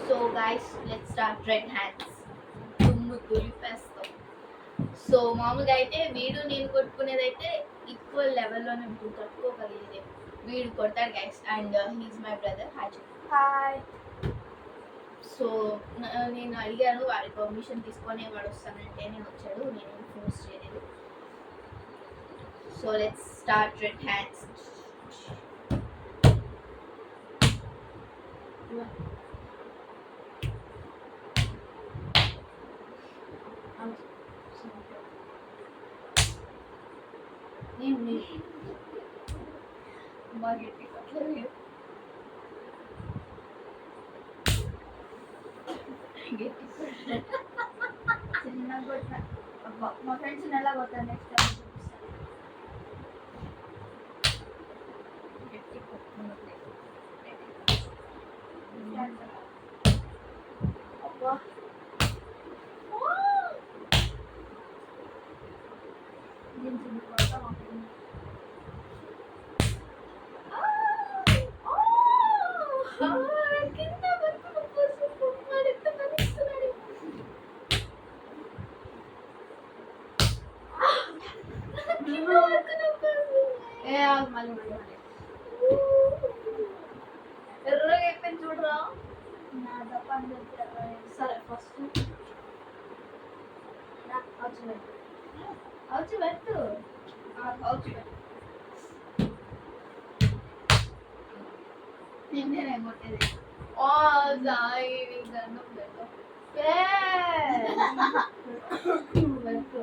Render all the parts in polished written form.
So guys let's start red hands దుమ్ము దులిపేస్తాం. So మామూలుగా అయితే వీడు నేను కొట్టుకునేది అయితే ఈక్వల్ లెవెల్లోనే ఉంటుంది, కొట్టుకోగలిగేది. వీడు కొడతాడు guys and he's my brother. Hi hi. So నేను అడిగాను వాడి పర్మిషన్ తీసుకొని వాడు వస్తానంటే నేను వచ్చాడు, నేను ఫోర్స్ చేయలేదు. So let's start red hands. మా ఫ్రెండ్స్ ఎలా కొడతారు నెక్స్ట్ టైం అబ్బా ఎర్రగా అయిపోయింది చూడరా. నా తప్ప సరే ఫస్ట్ అవుచి పెట్టు అవుచి పెట్టు. నిన్నే కొట్టేది. ఓ సాయి నీకు దండం పెట్టు. పెట్టు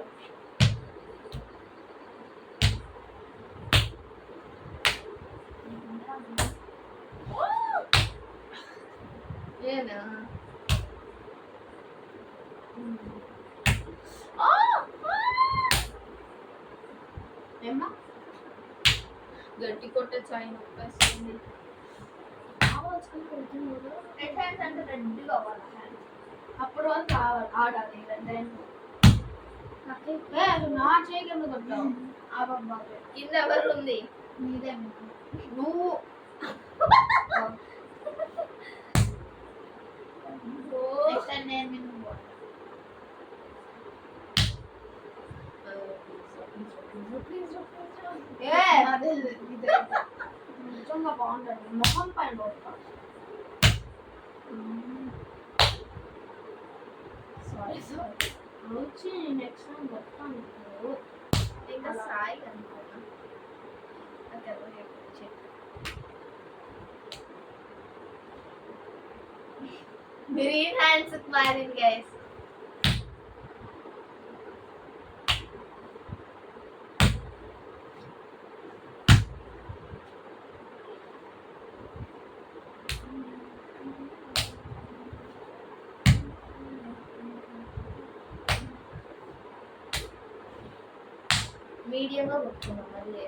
ఏనా ఏమ్మా గట్టి కొట్టే చాయ్ నొప్పేస్తుంది. రెడ్ హ్యాండ్స్ అంటే రెడ్ కావాలి హ్యాండ్స్, అప్పుడు వాళ్ళు కావాలి ఆడాలి రెడ్ హ్యాండ్స్. అసలు నా చేయి కింద కొట్టావు. ఆ కింద ఎవరు ఉంది? మీదే నువ్వు. నేను నిజంగా బాగుంటుంది. మొహం పైన సారీ సారీ వచ్చి నెక్స్ట్ టైం కొట్టాను. ఇంకా సాయి అనుకున్నా. గ్రీన్ హ్యాండ్స్ మారింది గైస్. మీడియంగా కొట్టుకున్నాం మళ్ళీ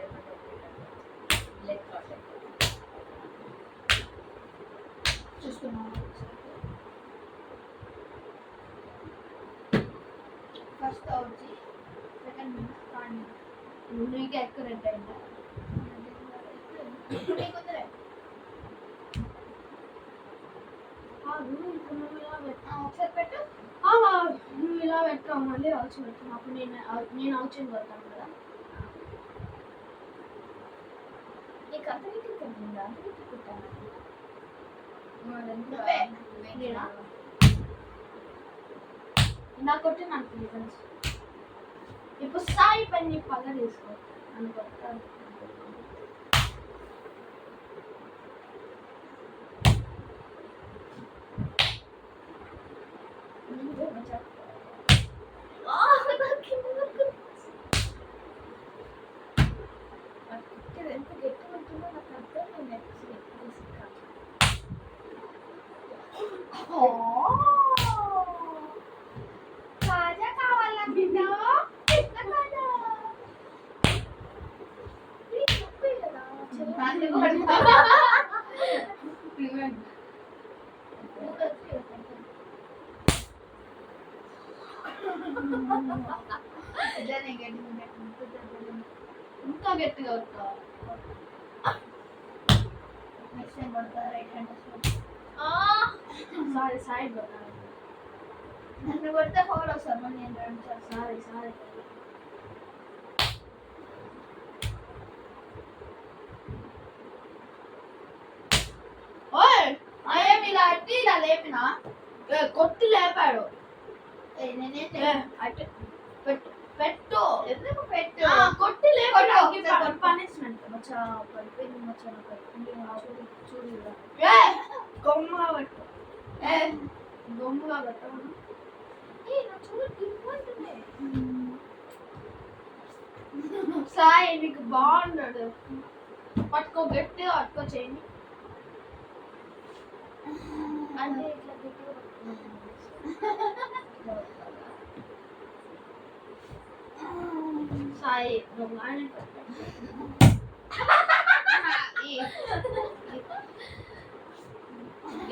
చూసుకున్నాం. ఫస్ట్ వచ్చి సెకండ్ కానీ నీకు ఎక్కువ రెడ్ అయిందా? ఒకసారి పెట్టు. నువ్వు ఇలా పెట్టావు మళ్ళీ వచ్చి పెట్టాను. అప్పుడు నేను అవుచింది కొడతాను కదా. నీకు అంత పెట్టిందా? అంత పెట్టుకుంటాను నా కొట్టి నాకు డిఫరెన్స్. ఇప్పుడు సాయి పని పగ తీసుకో నన్ను కొట్టాను. ఎంత గట్టి ఉంటుందో నాకు అర్థం. నేను కాజా కావాలా బిడ్డ? ఇంకా గట్టిగా వస్తా. నెక్స్ట్ టైం పడతా రైట్ హ్యాండ్. సారీ సారీ కొట్టాలి. నన్ను కొడితే ఫౌల్ వస్తాను మళ్ళీ నేను రన్ చేస్తాను. సారీ సారీ ఓయ్ అయ్యేమి ఇలా అట్టి ఇలా లేపినా కొట్టి లేపాడు. నేనే అటు పెట్టు పెట్టు ఎందుకు పెట్టు కొట్టి లేపాడు. పనిష్మెంట్ మచ్చా పడిపోయింది మచ్చా చూడు చూడు గొమ్మగా పెట్టు గొమ్ముగా పెట్టాను. సాయి నీకు బాగున్నాడు పట్టుకో గట్టిగా పట్టుకో చేయండి అంటే ఇట్లా గట్టిగా సాయి నువ్వు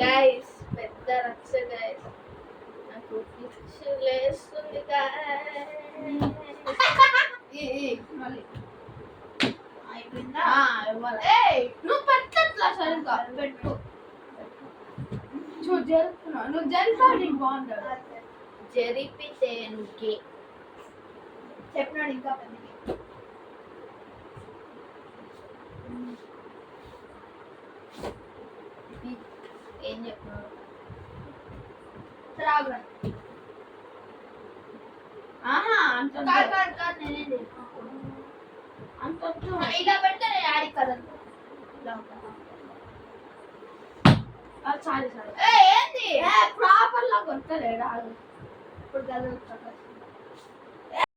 గైస్ పెద్ద రచ్చ గైస్ నాకు పిచ్చి లేస్తుంది మళ్ళీ అయిపోయిందా నువ్వు పెట్టట్లా సరిగ్గా పెట్టు చూడు జరుపుతున్నావు నువ్వు జరిపా నీకు బాగుంటాడు జరిపితే నువ్వుకి చెప్పినాడు ఇంకా పెద్దకి ఏం చెప్పినాడు రాగురా ఆహా అంత కాదు నేనేంటి అంత ఇలా పెడితే నేను యాడికి కదను ఇలా ఉంటాను. సారీ సారీ ఏంది ప్రాపర్ లా కొట్టలే రాదు ఇప్పుడు కదలుతా